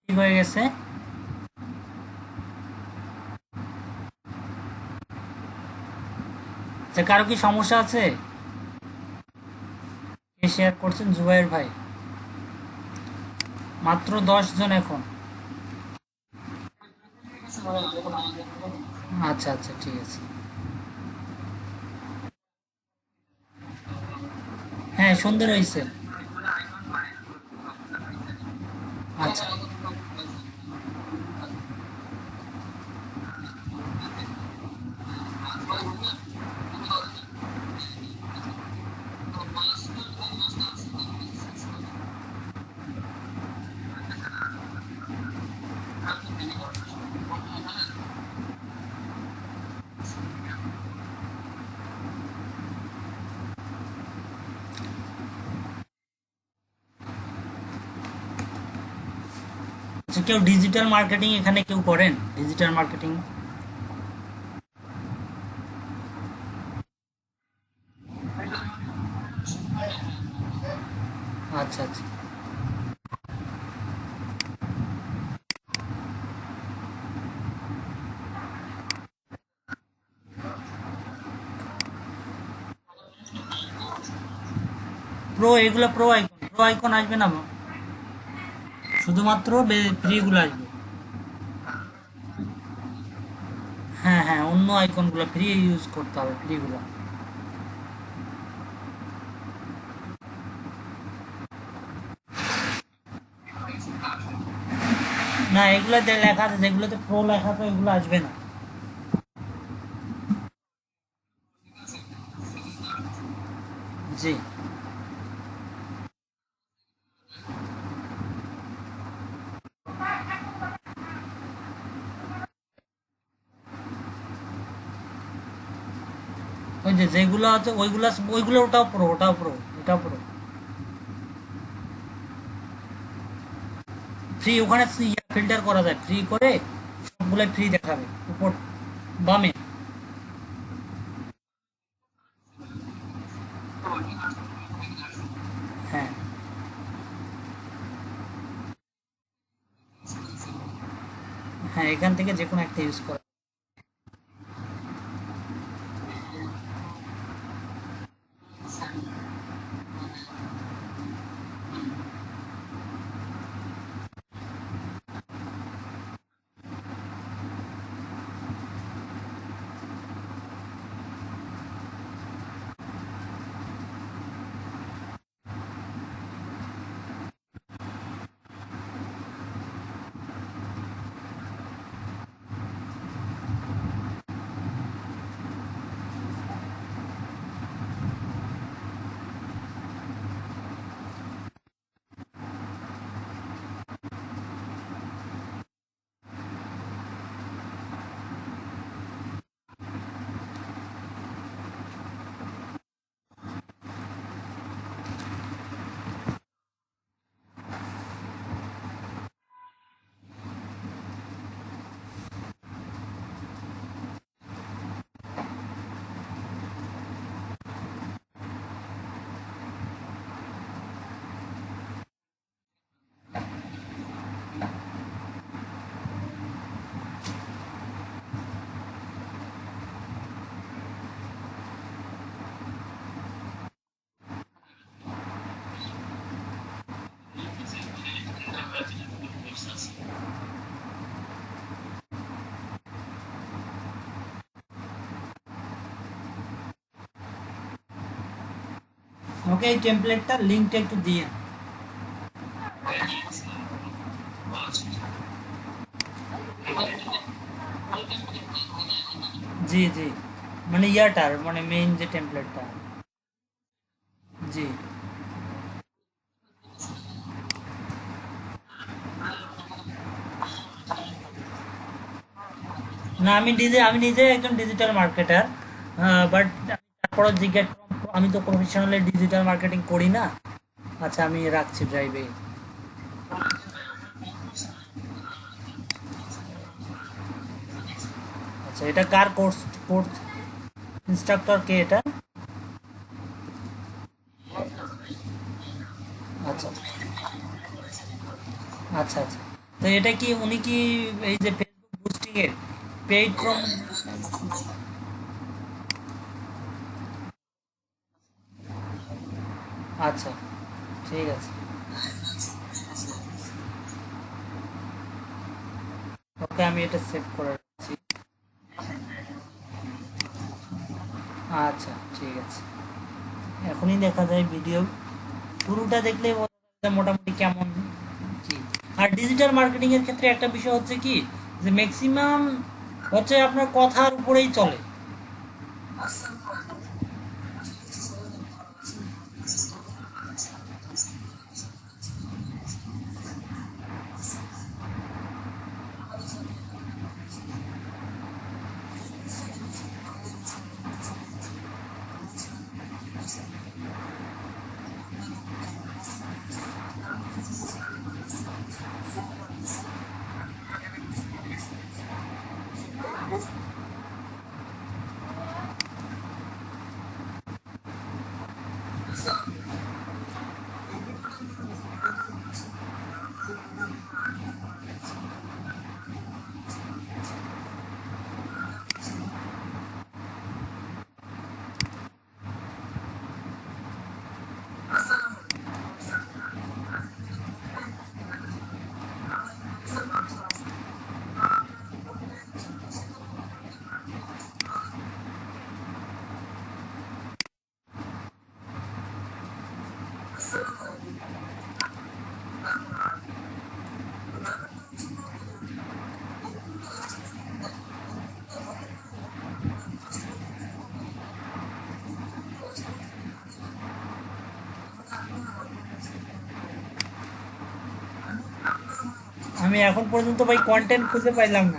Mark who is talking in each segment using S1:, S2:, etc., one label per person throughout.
S1: ঠিক হয়ে গেছে। আচ্ছা, কারো কি সমস্যা আছে? কে শেয়ার করছেন? জুবাইর ভাই। মাত্র 10 জন এখন। আচ্ছা আচ্ছা, ঠিক আছে। হ্যাঁ, সুন্দর হয়েছে। আচ্ছা। আচ্ছা, কেউ ডিজিটাল মার্কেটিং এখানে কেউ করেন? Digital marketing? আচ্ছা আচ্ছা। প্রো, এগুলো প্রো আইকন, প্রো আইকন আসবে না? শুধুমাত্র ফ্রিগুলো আসবে। হ্যাঁ হ্যাঁ, অন্য আইকনগুলো ফ্রি ইউজ করতে হবে, ফ্রিগুলো। না, এগুলোতে লেখা আছে, যেগুলোতে প্রো লেখা আছে ওইগুলো আসবে না। জি। ওই যে যেগুলো আছে ওইগুলো, ওইগুলো ওটাও প্রো, ওটাও প্রো, এটাও প্রো। ফ্রি, ওখানে ফিল্টার করা যায়, ফ্রি করে সবগুলাই ফ্রি দেখাবে উপর বামে। হ্যাঁ হ্যাঁ, এখান থেকে যে কোনো একটা ইউজ করা। ওকে, এই টেমপ্লেটটার লিঙ্কটা একটু দিয়ে। জি জি, মানে ইয়াটার, মানে মেইন যে টেমপ্লেটটা। জি। না, আমি নিজে একজন ডিজিটাল মার্কেটার, বাট তারপরও জিজ্ঞেস করলাম, আমি তো প্রফেশনালি ডিজিটাল মার্কেটিং করি না। আচ্ছা, আমি রাখছি ড্রাইভে। আচ্ছা, এটা কার কোর্স? কোর্স ইনস্ট্রাক্টর কে এটা? আচ্ছা আচ্ছা আচ্ছা। তো এটা কি উনি কি এই যে ফেসবুক বুস্টিং এর পেইড ফ্রম? আচ্ছা, ঠিক আছে। ওকে, আমি এটা সেভ করে রাখছি। আচ্ছা, ঠিক আছে। এখনই দেখা যায় ভিডিও শুরুটা দেখলে বোঝা যায় মোটামুটি কেমন কি। আর ডিজিটাল মার্কেটিং এর ক্ষেত্রে একটা বিষয় হচ্ছে কি, যে ম্যাক্সিমাম হচ্ছে আপনার কথার উপরেই চলে। আমি এখন পর্যন্ত ভাই কন্টেন্ট খুঁজে পাইলাম না।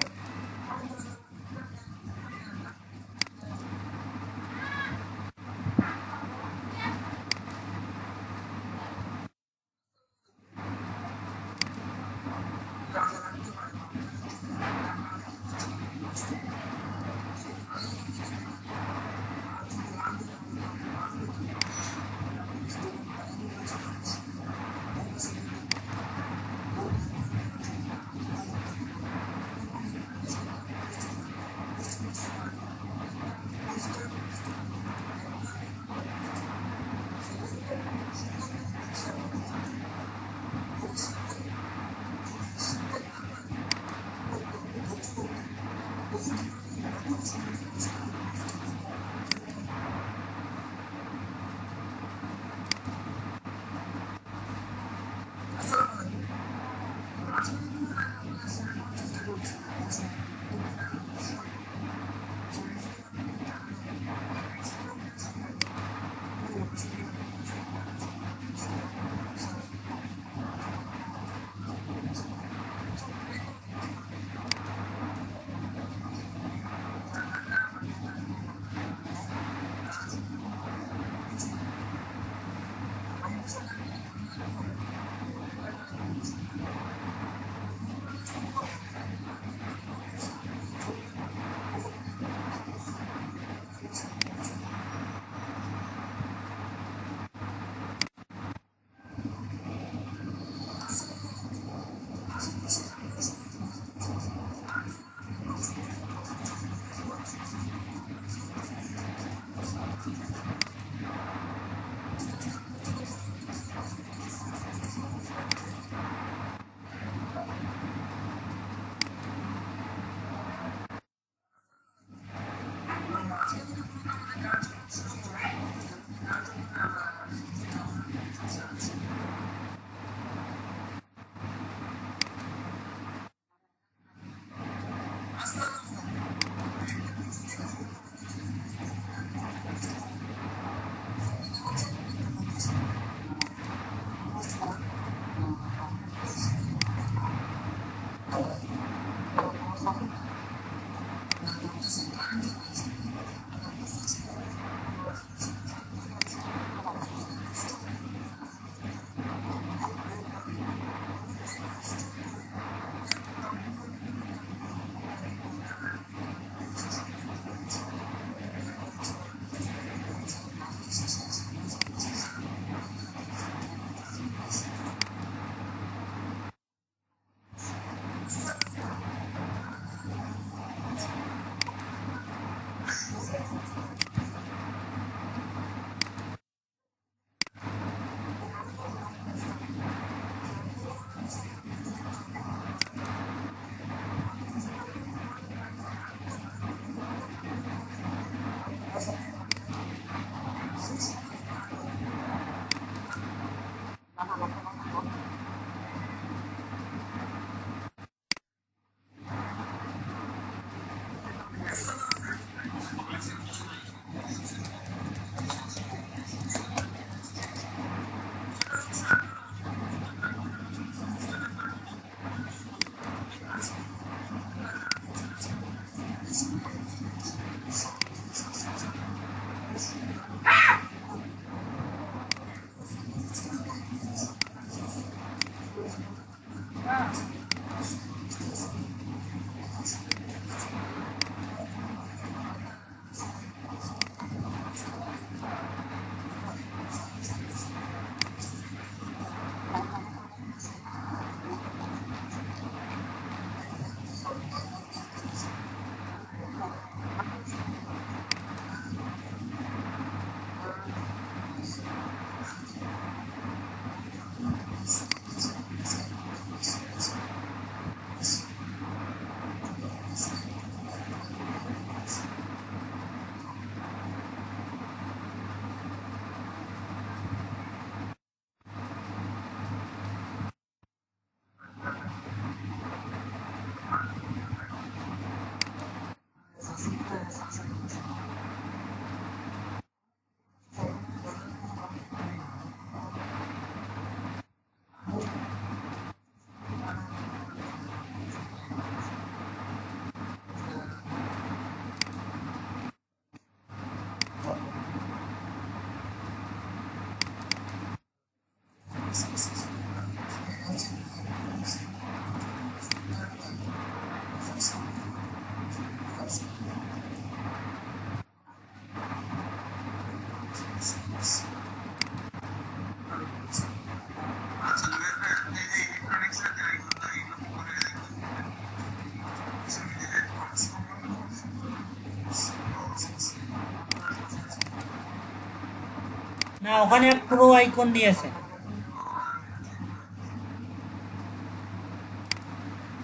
S1: ওখানে প্রো আইকন দিয়েছে।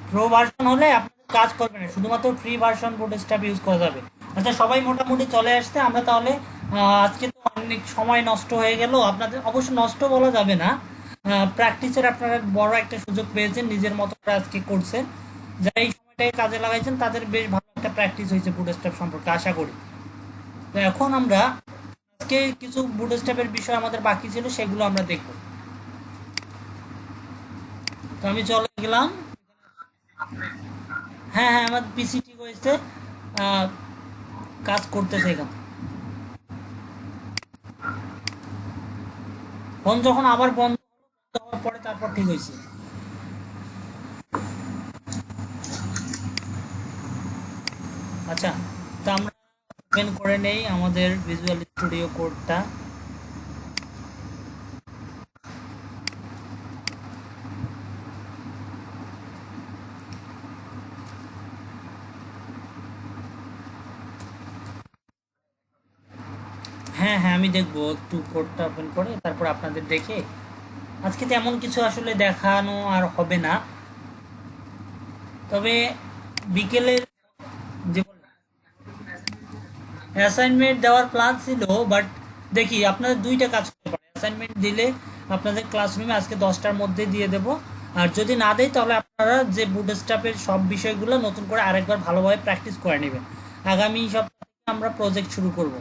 S1: প্রো ভার্সন হলে আপনাদের কাজ করবে না, শুধুমাত্র ফ্রি ভার্সন বুটস্ট্র্যাপ ইউজ করা যাবে। আচ্ছা, সবাই মোটামুটি চলে আসছে, আমরা তাহলে আজকে তো অনেক সময় নষ্ট হয়ে গেল আপনাদের, অবশ্য নষ্ট বলা যাবে না, প্র্যাকটিসের আপনারা বড় একটা সুযোগ পেয়েছেন, নিজের মতো করে আজকে করছেন। যারা এই সময়টাকে কাজে লাগাইছেন তাদের বেশ ভালো একটা প্র্যাকটিস হয়েছে বুটস্ট্র্যাপ সম্পর্কে আশা করি। তো এখন আমরা আজকে কিছু বুটস্ট্র্যাপের বিষয় আমাদের বাকি ছিল, সেগুলো আমরা দেখব। তো আমি চলে গেলাম। হ্যাঁ হ্যাঁ, আমার পিসি ঠিক হয়েছে, আহ, কাজ করতেছে এখানে। ফোন যখন আবার বন্ধ হওয়ার পরে তারপর ঠিক হয়েছে। আচ্ছা, তো আমরা ওপেন করে নেই আমাদের ভিজুয়াল স্টুডিও কোডটা। হ্যাঁ হ্যাঁ, আমি দেখবো একটু কোডটা ওপেন করে, তারপর আপনাদের দেখে। আজকে তেমন কিছু আসলে দেখানো আর হবে না, তবে বিকেলের যে অ্যাসাইনমেন্ট দেওয়ার প্ল্যান ছিল, বাট দেখি আপনাদের দুইটা কাজ করতে পারে। অ্যাসাইনমেন্ট দিলে আপনাদের ক্লাসরুমে আজকে 10টার মধ্যে দিয়ে দেব, আর যদি না দেয় তাহলে আপনারা যে বুটস্ট্র্যাপের সব বিষয়গুলো নতুন করে আরেকবার ভালোভাবে প্র্যাকটিস করে নেবেন। আগামী সপ্তাহে আমরা প্রজেক্ট শুরু করব।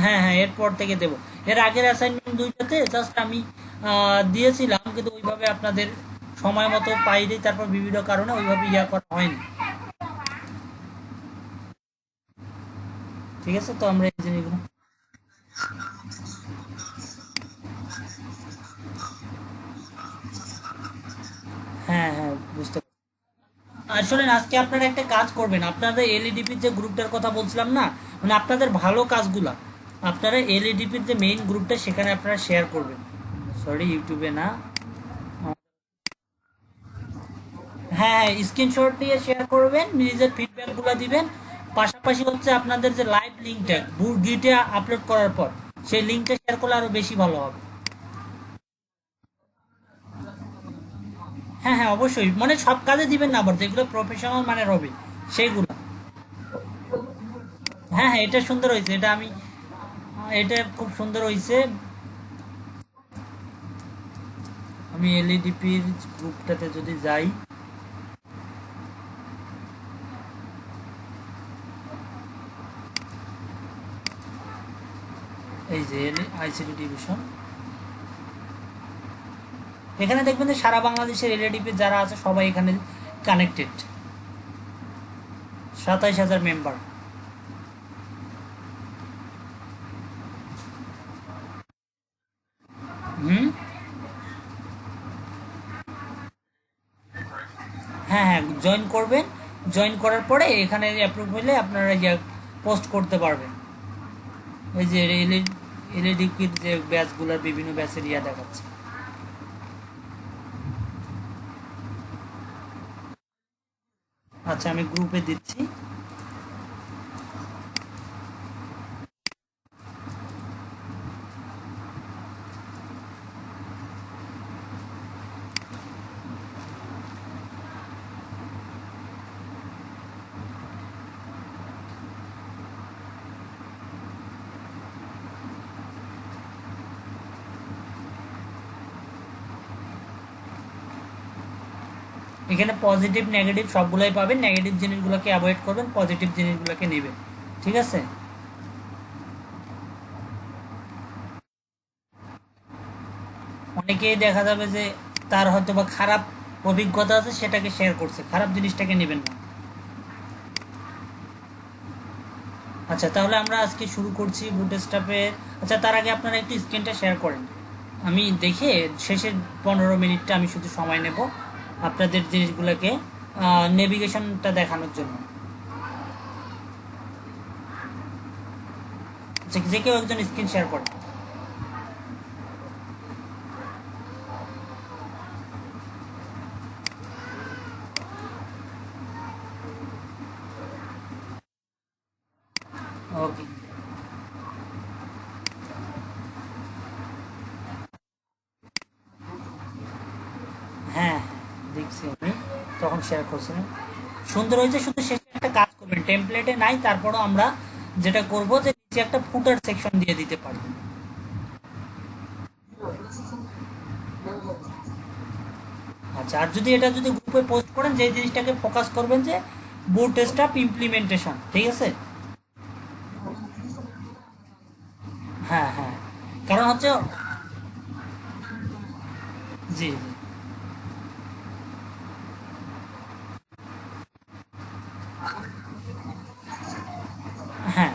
S1: হ্যাঁ হ্যাঁ, এরপর থেকে দেব। এর আগের অ্যাসাইনমেন্ট দুইটাতে জাস্ট আমি দিয়েছিলাম, কিন্তু ওইভাবে আপনাদের সময় মতো পাইনি, তারপর বিভিন্ন কারণে ওইভাবে ইয়া করা হয়নি। ঠিক আছে, তো আমরা এই জিনিসগুলো, হ্যাঁ হ্যাঁ, বুঝতে পারছি। আসলে আজকে আপনারা একটা কাজ করবেন, আপনাদের এলইডিপির যে গ্রুপটার কথা বলছিলাম না, মানে আপনাদের ভালো কাজগুলা আপনারা এলইডিপির যে মেইন গ্রুপটা সেখানে আপনারা শেয়ার করবেন। সরি, ইউটিউবে না। হ্যাঁ হ্যাঁ, স্ক্রিনশট দিয়ে শেয়ার করবেন, নিজের ফিডব্যাকগুলো দিবেন। পাশাপাশি হচ্ছে আপনাদের যে লাইভ লিঙ্কটা গিটে আপলোড করার পর সেই লিঙ্কটা শেয়ার করলে আরো বেশি ভালো হবে। হ্যাঁ হ্যাঁ, অবশ্যই, মানে সব কাজে দিবেন না, আবার যেগুলো প্রফেশনাল মানে হবে সেইগুলো। হ্যাঁ হ্যাঁ, এটা সুন্দর হয়েছে, এটা আমি, এটা খুব সুন্দর হয়েছে। আমি এলইডিপির গ্রুপটাতে যদি যাই, এই যে আইসিটি ডিভিশন, এখানে দেখবেন যে সারা বাংলাদেশের এলইডিপি যারা আছে সবাই এখানে কানেক্টেড, 27,000 মেম্বার। হুম। হ্যাঁ হ্যাঁ, জয়েন করবেন। জয়েন করার পরে এখানে অ্যাপ্রুভ হলে আপনারা ইয়া পোস্ট করতে পারবেন। এই যে এলইডিপির যে ব্যাচগুলোর বিভিন্ন ব্যাচের ইয়া দেখাচ্ছে। আচ্ছা, আমি গ্রুপে দিচ্ছি। এখানে পজিটিভ নেগেটিভ সবগুলোই পাবেন, নেগেটিভ জিনিসগুলোকে অ্যাভয়েড করবেন, পজিটিভ জিনিসগুলোকে নেবেন। ঠিক আছে। অনেকেই দেখা যাবে যে তার হয়তো বা খারাপ অভিজ্ঞতা আছে, সেটাকে শেয়ার করছে, খারাপ জিনিসটাকে নেবেন না। আচ্ছা, তাহলে আমরা আজকে শুরু করছি বুটস্ট্র্যাপের। আচ্ছা, তার আগে আপনারা একটু স্ক্রিনটা শেয়ার করেন, আমি দেখে শেষের 15 মিনিটটা আমি শুধু সময় নেব আপনাদের জিনিসগুলোকে নেভিগেশনটা দেখানোর জন্য। আচ্ছা, যে কেউ একজন স্ক্রিন শেয়ার করেন। হ্যাঁ হ্যাঁ, দেখছি আমি, তখন শেয়ার করছিলাম, সুন্দর হয়েছে। শুধু শেষে একটা কাজ করবেন, টেমপ্লেটে নাই তারপরও আমরা যেটা করব যে নিচে একটা ফুটার সেকশন দিয়ে দিতে পারি। আচ্ছা, আর যদি এটা যদি গ্রুপে পোস্ট করেন, যে জিনিসটাকে ফোকাস করবেন যে বুটস্ট্র্যাপ ইমপ্লিমেন্টেশন, ঠিক আছে? হ্যাঁ হ্যাঁ, কারণ হচ্ছে, জি জি, হ্যাঁ,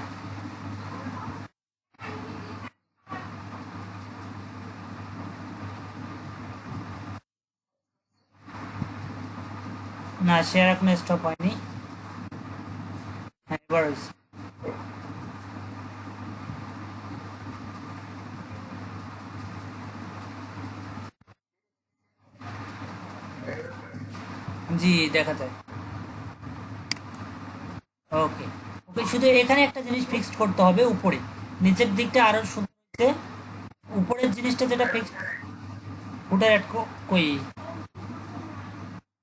S1: না শেয়ার এখনো স্টপ হয়নি। হ্যাঁ, এবার হয়েছে। জি, দেখা যায়। ওকে, ওকে, শুধু এখানে একটা জিনিস ফিক্সড করতে হবে উপরে, নিচের দিকটা আরো সুন্দর হচ্ছে। উপরের জিনিসটা যেটা ফিক্সড, ওটা অ্যাড কই,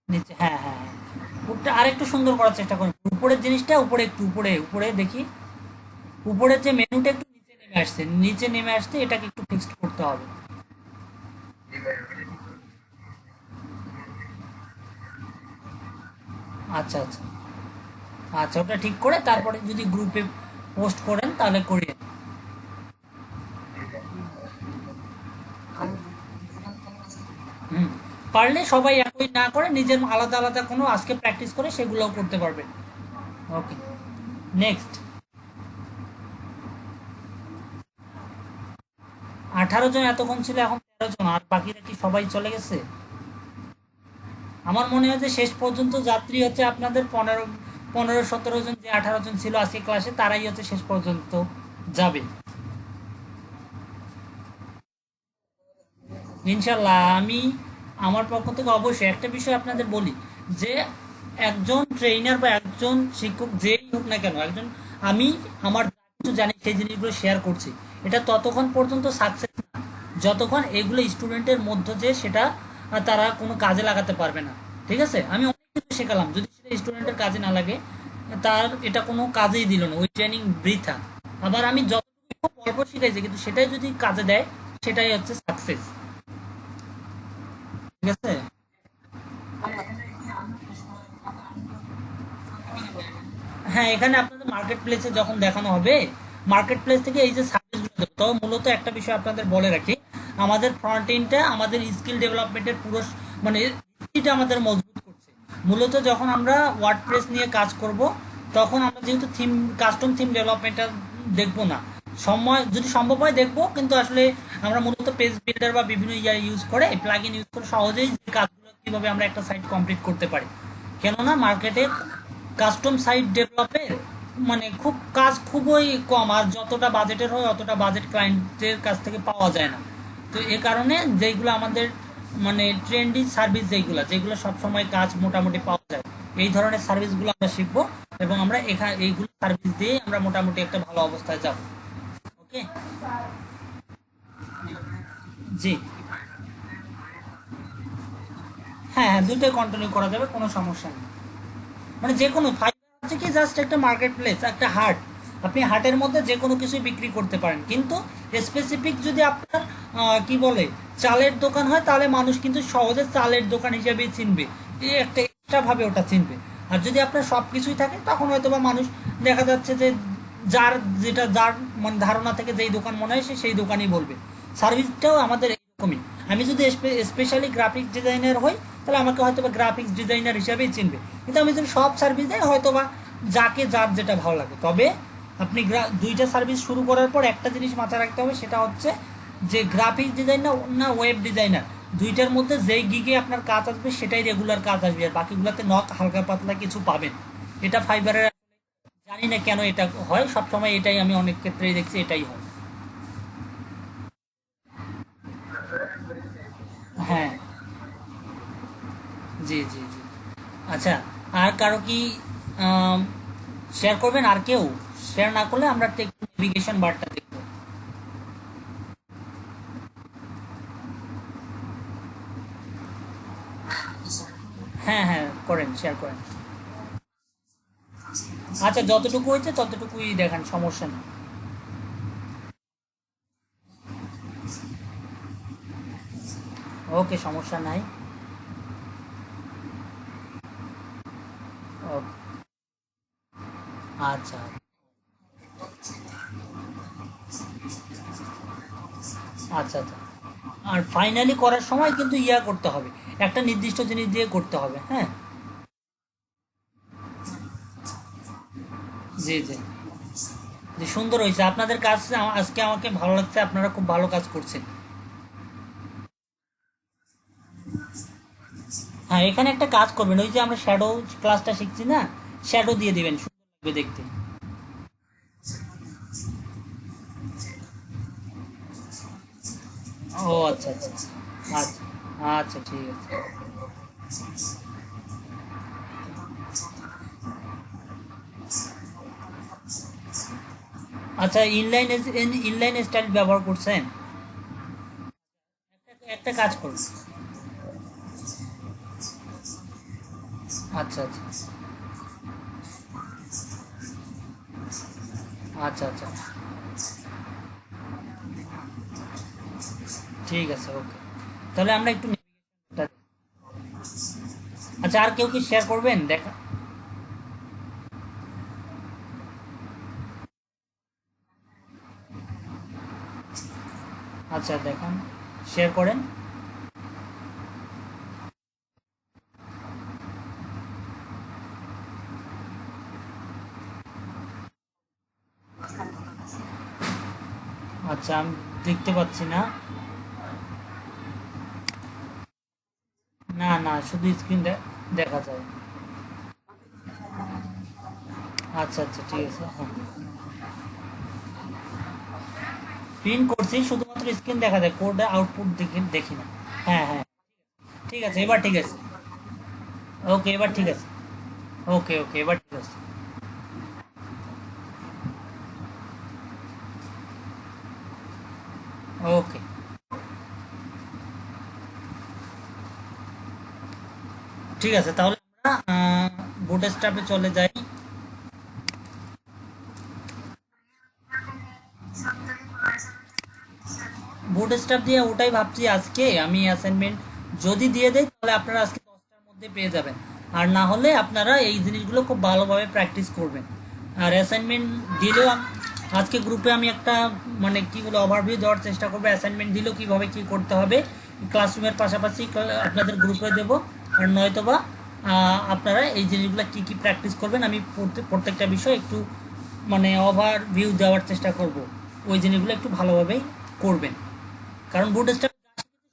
S1: নিচে, হ্যাঁ হ্যাঁ হ্যাঁ, ওটা আরেকটু সুন্দর করার চেষ্টা করুন। উপরের জিনিসটা উপরে, একটু উপরে উপরে দেখি, উপরের যে মেনুটা একটু নিচে নেমে আসছে, নিচে নেমে আসতে এটাকে একটু ফিক্সড করতে হবে। আচ্ছা আচ্ছা, আচ্ছা, ওটা ঠিক করে তারপরে যদি গ্রুপে পোস্ট করেন তাহলে করিয়ে। হুম, পারলে সবাই একই না করে নিজের আলাদা আলাদা কোনো আজকে প্র্যাকটিস করে সেগুলোও করতে পারবে। ওকে, নেক্সট। 18 জন এতক্ষণ ছিল, এখন 13 জন, আর বাকিরা কি সবাই চলে গেছে? আমার মনে হয় যে শেষ পর্যন্ত যাত্রী হচ্ছে আপনাদের 15 15 17 জন, যে 18 জন ছিল আজকে ক্লাসে তারাই হচ্ছে শেষ পর্যন্ত যাবে ইনশাল্লাহ। আমি আমার পক্ষ থেকে অবশ্যই একটা বিষয় আপনাদের বলি, যে একজন ট্রেনার বা একজন শিক্ষক যেই হোক না কেন, একজন, আমি আমার যা কিছু জানি সেই জিনিসগুলো শেয়ার করছি, এটা ততক্ষণ পর্যন্ত সাকসেস না যতক্ষণ এগুলো স্টুডেন্টের মধ্যে যে সেটা তারা কোনো কাজে লাগাতে পারবে না। ঠিক আছে, আমি অনেক কিছু শেখালাম, যদি সেটা স্টুডেন্টের কাজে না লাগে তার এটা কোনো কাজেই দিল না, ওই ট্রেনিং বৃথা। আবার আমি যতটুকু খুব অল্প শিখাইছি কিন্তু সেটাই যদি কাজে দেয়, সেটাই হচ্ছে সাকসেস। ঠিক আছে, হ্যাঁ, এখানে আপনাদের মার্কেট প্লেসে যখন দেখানো হবে, মার্কেট প্লেস থেকে এই যে সার্ভিসগুলো দেবো, তবে মূলত একটা বিষয় আপনাদের বলে রাখি, আমাদের ফ্রন্ট এন্ডটা আমাদের স্কিল ডেভেলপমেন্টের পুরো মানে ভিত্তিটা আমাদের মজবুত করছে। মূলত যখন আমরা ওয়ার্ডপ্রেস নিয়ে কাজ করব, তখন আমরা যেহেতু থিম, কাস্টম থিম ডেভেলপমেন্টটা দেখবো না, সময় যদি সম্ভব হয় দেখবো, কিন্তু আসলে আমরা মূলত পেজ বিল্ডার বা বিভিন্ন ইয়া ইউজ করে, প্লাগ ইন ইউজ করে সহজেই যে কাজগুলো কিভাবে আমরা একটা সাইট কমপ্লিট করতে পারি। কেননা মার্কেটে কাস্টম সাইট ডেভেলপের মানে খুব কাজ খুবই কম, আর যতটা বাজেটের হয় অতটা বাজেট ক্লায়েন্টের কাছ থেকে পাওয়া যায় না। তো এ কারণে যেইগুলো আমাদের মানে ট্রেন্ডি সার্ভিস, যেইগুলো যেগুলো সবসময় কাজ মোটামুটি পাওয়া যায়, এই ধরনের সার্ভিসগুলো আমরা শিখবো, এবং আমরা এখানে এইগুলো সার্ভিস দিয়ে আমরা মোটামুটি একটা ভালো অবস্থায় যাব। ওকে, জি, হ্যাঁ হ্যাঁ, দুটোই কন্টিনিউ করা যাবে, কোনো সমস্যা নেই। মানে যে কোনো ফাইবার হচ্ছে কি জাস্ট একটা মার্কেট প্লেস, একটা হাট, আপনি হাটের মধ্যে যে কোনো কিছুই বিক্রি করতে পারেন, কিন্তু স্পেসিফিক যদি আপনার কি বলে চালের দোকান হয়, তাহলে মানুষ কিন্তু সহজে চালের দোকান হিসেবেই চিনবে, এই একটা এক্সট্রা ভাবে ওটা চিনবে। আর যদি আপনার সব কিছুই থাকে, তখন হয়তো বা মানুষ দেখা যাচ্ছে যে যার যেটা যার মানে ধারণা থেকে যেই দোকান মনে হয় সে সেই দোকানই বলবে। সার্ভিসটাও আমাদের এরকমই, আমি যদি স্পেশালি গ্রাফিক্স ডিজাইনার হই, তাহলে আমাকে হয়তো বা গ্রাফিক্স ডিজাইনার হিসাবেই চিনবে। কিন্তু আমি যদি সব সার্ভিস দেয়, হয়তো বা যাকে যার যেটা ভালো লাগে। তবে আপনি দুইটা সার্ভিস শুরু করার পর একটা জিনিস মাথায় রাখতে হবে, সেটা হচ্ছে যে গ্রাফিক্স ডিজাইনার না ওয়েব ডিজাইনার, দুইটার মধ্যে যেই গিগে আপনার কাজ আসবে সেটাই রেগুলার কাজ আসবে, আর বাকিগুলোতে নক হালকা পাতলা কিছু পাবেন। এটা ফাইবারের, জানি না কেন এটা হয়, সবসময় এটাই আমি অনেক ক্ষেত্রেই দেখছি এটাই হয়। হ্যাঁ, জি জি জি, আচ্ছা, আর কারো কি শেয়ার করবেন? আর কেউ শেয়ার না করলে আমরা নেভিগেশন বারটা দেখবো। হ্যাঁ হ্যাঁ, করেন, শেয়ার করেন। আচ্ছা, যতটুকু হয়েছে ততটুকুই দেখান, সমস্যা নেই। ওকে, সমস্যা নাই। ওকে। আচ্ছা আচ্ছা আচ্ছা। আর ফাইনালি করার সময় কিন্তু ইয়া করতে হবে, একটা নির্দিষ্ট জিনিস দিয়ে করতে হবে, হ্যাঁ। জি জি। জি, সুন্দর হয়েছে আপনাদের কাজ। আজকে আমাকে ভালো লাগছে, আপনারা খুব ভালো কাজ করছেন। হ্যাঁ, এখানে একটা কাজ করবেন, ওই যে আমরা শ্যাডো ক্লাসটা শিখছি না, শ্যাডো দিয়ে দিবেন, সুন্দর লাগবে দেখতে। ও আচ্ছা আচ্ছা আচ্ছা। আচ্ছা ঠিক আছে। আচ্ছা, ইনলাইন স্টাইল ব্যবহার করছেন? একটা কাজ করুন। আচ্ছা আচ্ছা আচ্ছা আচ্ছা। ঠিক আছে, ওকে। তাহলে আমরা একটু navigation-টা- আচ্ছা, আর কেউ কি শেয়ার করবেন দেখা? আচ্ছা, দেখান, শেয়ার করেন। আচ্ছা, আমি দেখতে পাচ্ছি না। না না, শুধু স্ক্রিন দেখা যায়। আচ্ছা আচ্ছা, ঠিক আছে, হ্যাঁ। প্রিন্ট করছি, শুধুমাত্র স্ক্রিন দেখা যায়, কোড আউটপুট দেখি দেখি না। হ্যাঁ হ্যাঁ। ঠিক আছে, এবার ঠিক আছে। ওকে, এবার ঠিক আছে। ওকে ওকে, এবার ঠিক আছে। ওকে। ঠিক আছে, তাহলে আমরা বুট স্টাপে চলে যাই। বুট স্টাপ দিয়ে ওটাই ভাবছি, আজকে আমি অ্যাসাইনমেন্ট যদি দিয়ে দেয় তাহলে আপনারা আজকে 10টার মধ্যে পেয়ে যাবেন। আর না হলে আপনারা এই জিনিসগুলো খুব ভালোভাবে প্র্যাকটিস করবেন। আর অ্যাসাইনমেন্ট দিলেও আজকে গ্রুপে আমি একটা মানে কি বলে ওভারভিউ দেওয়ার চেষ্টা করবো, অ্যাসাইনমেন্ট দিলেও কিভাবে কি করতে হবে ক্লাসরুমের পাশাপাশি আপনাদের গ্রুপে দেব। আর নয়তোবা আপনারা এই জিনিসগুলো কি কি প্র্যাকটিস করবেন, আমি প্রত্যেকটা বিষয় একটু মানে ওভারভিউ দেওয়ার চেষ্টা করব। ওই জিনিসগুলো একটু ভালোভাবেই করবেন। কারণ বুট স্ট্র্যাপ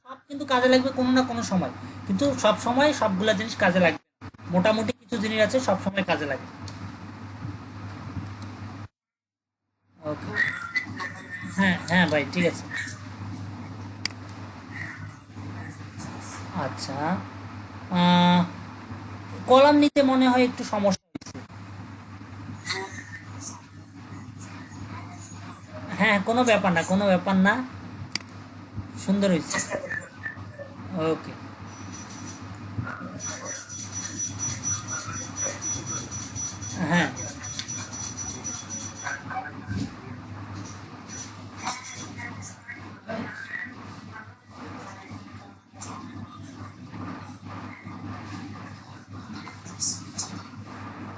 S1: সব কিন্তু কাজে লাগবে কোনো না কোনো সময়, কিন্তু সব সময় সবগুলা জিনিস কাজে লাগবে না। মোটামুটি কিছু জিনিস আছে সব সময় কাজে লাগে। ওকে। হ্যাঁ হ্যাঁ ভাই, ঠিক আছে। আচ্ছা, আহ, কলাম নিতে মনে হয় একটু সমস্যা হয়েছে। হ্যাঁ, কোনো ব্যাপার না, কোনো ব্যাপার না। সুন্দর হয়েছে। ওকে। হ্যাঁ।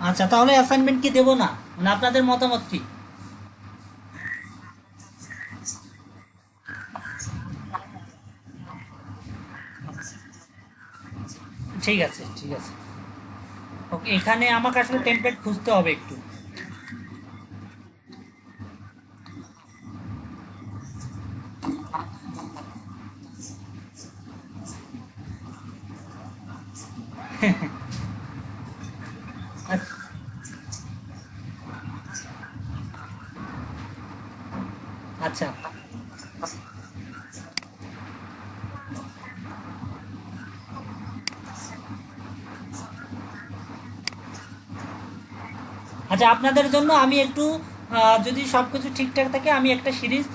S1: আচ্ছা, তাহলে অ্যাসাইনমেন্ট কি দেবো না, মানে আপনাদের মতামত কি? ঠিক আছে ঠিক আছে। ওকে, এখানে আমাকে আসলে টেমপ্লেট খুঁজতে হবে একটু। আচ্ছা আচ্ছা, আপনাদের জন্য আমি একটু যদি সব কিছু ঠিকঠাক থাকে আমি একটা সিরিজ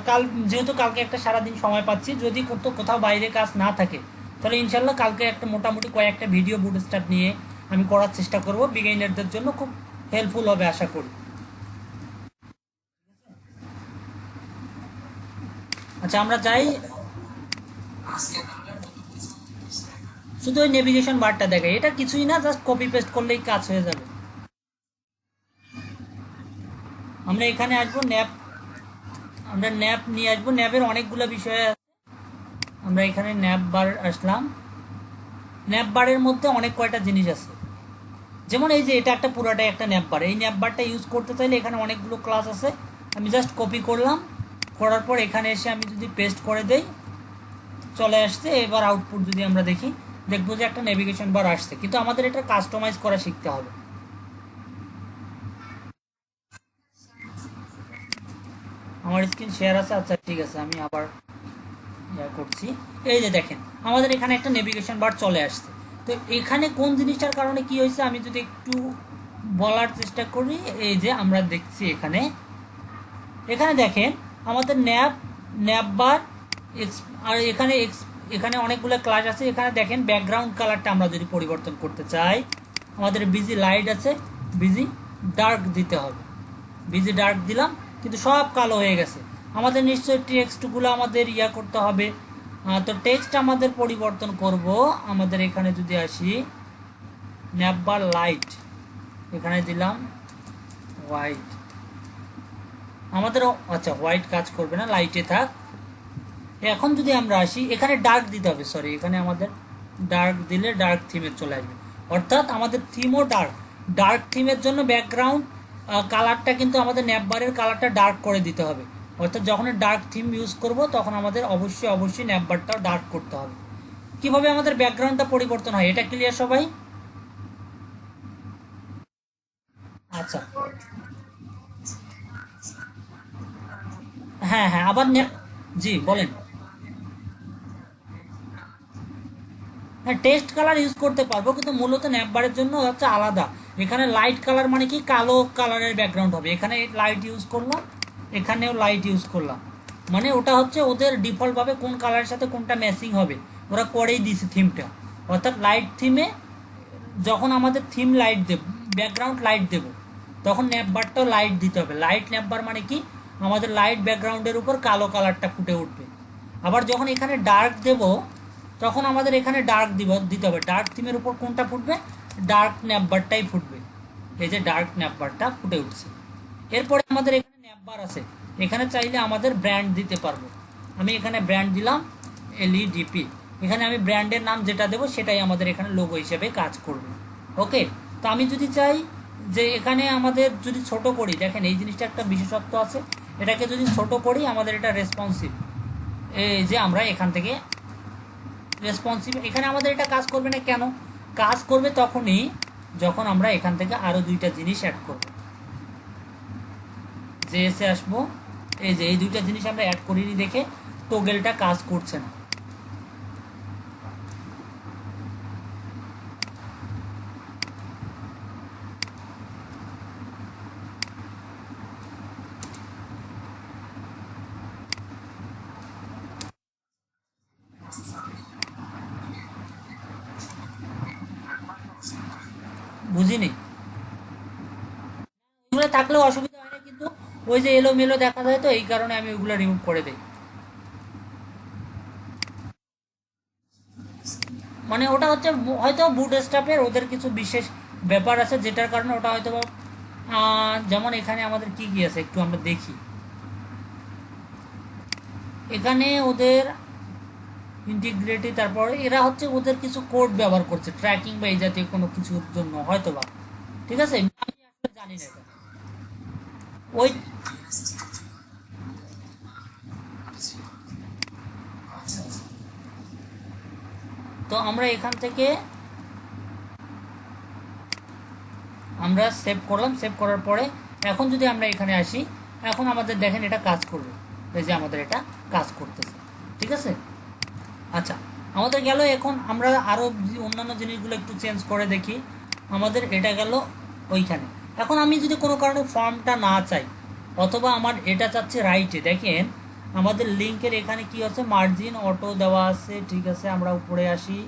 S1: কাল, যেহেতু কালকে একটা সারাদিন সময় পাচ্ছি, যদি কোথাও বাইরে কাজ না থাকে তাহলে ইনশাল্লাহ কালকে একটা মোটামুটি কয়েকটা ভিডিও বুটস্ট্র্যাপ নিয়ে আমি করার চেষ্টা করব, বিগিনারদের জন্য খুব হেল্পফুল হবে আশা করি। আচ্ছা আমরা যাই, শুধু ওই নেভিগেশন বারটা দেখাই, এটা কিছুই না, জাস্ট কপি পেস্ট করলেই কাজ হয়ে যাবে। আমরা এখানে আসবো ন্যাপ, আমরা ন্যাপ নিয়ে আসবো, ন্যাপের অনেকগুলো বিষয় আছে। আমরা এখানে ন্যাপ বার আসলাম, ন্যাপ বারের মধ্যে অনেক কয়টা জিনিস আছে, যেমন এই যে এটা একটা পুরাটাই একটা ন্যাপ বার, এই ন্যাপ বারটা ইউজ করতে চাইলে এখানে অনেকগুলো ক্লাস আছে, আমি জাস্ট কপি করলাম, করার পর এখানে এসে আমি যদি পেস্ট করে দেই চলে আসছে। এবার আউটপুট যদি আমরা দেখি, দেখবো যে একটা নেভিগেশন বার আসছে, কিন্তু আমাদের এটা কাস্টমাইজ করা শিখতে হবে। আমার স্ক্রিন শেয়ার আছে, আচ্ছা ঠিক আছে, আমি আবার ইয়া করছি। এই যে দেখেন আমাদের এখানে একটা নেভিগেশন বার চলে আসছে। তো এখানে কোন জিনিসটার কারণে কি হয়েছে আমি যদি একটু বলার চেষ্টা করি, এই যে আমরা দেখছি এখানে, এখানে দেখেন আমাদের ন্যাপ, ন্যাপ বার আর এখানে এখানে অনেকগুলো ক্লাস আছে। এখানে দেখেন ব্যাকগ্রাউন্ড কালারটা আমরা যদি পরিবর্তন করতে চাই, আমাদের বিজি লাইট আছে, বিজি ডার্ক দিতে হবে, বিজি ডার্ক দিলাম কিন্তু সব কালো হয়ে গেছে। আমাদের নিশ্চয়ই টেক্সটগুলো আমাদের ইয়া করতে হবে, তো টেক্সট আমাদের পরিবর্তন করব। আমাদের এখানে যদি আসি ন্যাপ বার লাইট, এখানে দিলাম হোয়াইট, আমাদের আচ্ছা হোয়াইট কাজ করবে না, লাইটে থাক। এখন যদি আমরা আসি এখানে ডার্ক দিতে হবে, সরি এখানে আমাদের ডার্ক দিলে ডার্ক থিমে চলে আসবে, অর্থাৎ আমাদের থিমও ডার্ক। ডার্ক থিমের জন্য ব্যাকগ্রাউন্ড কালারটা কিন্তু আমাদের ন্যাপবারের কালারটা ডার্ক করে দিতে হবে, অর্থাৎ যখন ডার্ক থিম ইউজ করব তখন আমাদের অবশ্যই অবশ্যই ন্যাপবারটাও ডার্ক করতে হবে। কিভাবে আমাদের ব্যাকগ্রাউন্ডটা পরিবর্তন হয় এটা ক্লিয়ার সবাই? আচ্ছা হ্যাঁ হ্যাঁ আবার জি বলেন। হ্যাঁ টেক্সট কালার ইউজ করতে পারবো, কিন্তু মূলত ন্যাপবারের জন্য হচ্ছে আলাদা। এখানে লাইট কালার মানে কি কালো কালারের ব্যাকগ্রাউন্ড হবে, এখানে লাইট ইউজ করলাম, এখানেও লাইট ইউজ করলাম, মানে ওটা হচ্ছে ওদের ডিফল্টভাবে কোন কালারের সাথে কোনটা ম্যাচিং হবে ওরা করেই দিয়েছে থিমটা। অর্থাৎ লাইট থিমে যখন আমাদের থিম লাইট দেব, ব্যাকগ্রাউন্ড লাইট দেব, তখন ন্যাপবারটাও লাইট দিতে হবে। লাইট ন্যাপবার মানে কি আমাদের লাইট ব্যাকগ্রাউন্ডের উপর কালো কালারটা ফুটে উঠবে। আবার যখন এখানে ডার্ক দেব তখন আমাদের এখানে ডার্ক দিতে হবে। ডার্ক থিমের উপর কোনটা ফুটবে? ডার্ক ন্যাপবারটাই ফুটবে। এই যে ডার্ক ন্যাপবারটা ফুটে উঠছে। এরপরে আমাদের এখানে ন্যাপবার আছে, এখানে চাইলে আমাদের ব্র্যান্ড দিতে পারবো। আমি এখানে ব্র্যান্ড দিলাম এলইডিপি, এখানে আমি ব্র্যান্ডের নাম যেটা দেবো সেটাই আমাদের এখানে লোগো হিসেবে কাজ করবে। ওকে, তো আমি যদি চাই যে এখানে আমাদের যদি ছোট করি, দেখেন এই জিনিসটা একটা বিশেষত্ব আছে, এটাকে যদি ছোট করি আমাদের এটা রেসপন্সিভ, এই যে আমরা এখান থেকে রেসপন্সিভ, এখানে আমাদের এটা কাজ করবে না কেন? কাজ করবে তখনই যখন আমরা এখান থেকে আরও দুইটা জিনিস অ্যাড করব। যে এসে আসবো, এই যে এই দুইটা জিনিস আমরা অ্যাড করিনি দেখে টোগেলটা কাজ করছে না। বুঝিনি, ওইগুলো থাকলেও অসুবিধা হয় না, কিন্তু ওই যে এলোমেলো দেখা যায়, তো এই কারণে আমি ওইগুলো রিমুভ করে দিই। মানে ওটা হচ্ছে হয়তো বুট স্টাফের ওদের কিছু বিশেষ ব্যাপার আছে যেটার কারণে ওটা হয়তো যেমন এখানে আমাদের কি কি আছে একটু আমরা দেখি। এখানে ওদের ইন্টিগ্রিটি, তারপরে এরা হচ্ছে ওদের কিছু কোড ব্যবহার করছে ট্র্যাকিং বা এই জাতীয় কোনো কিছুর জন্য হয়তো বা, ঠিক আছে আমি আসলে জানি না এটা। ওই তো আমরা এখান থেকে আমরা সেভ করলাম, সেভ করার পরে এখন যদি আমরা এখানে আসি, এখন আমাদের দেখেন এটা কাজ করবে, এই যে আমাদের এটা কাজ করতেছে, ঠিক আছে। আচ্ছা আমাদের গেল, এখন আমরা আরও অন্যান্য জিনিসগুলো একটু চেঞ্জ করে দেখি। আমাদের এটা গেল ওইখানে। এখন আমি যদি কোনো কারণে ফর্মটা না চাই, অথবা আমার এটা চাচ্ছি রাইটে, দেখেন আমাদের লিঙ্কের এখানে কি আছে, মার্জিন অটো দেওয়া আছে। ঠিক আছে, আমরা উপরে আসি।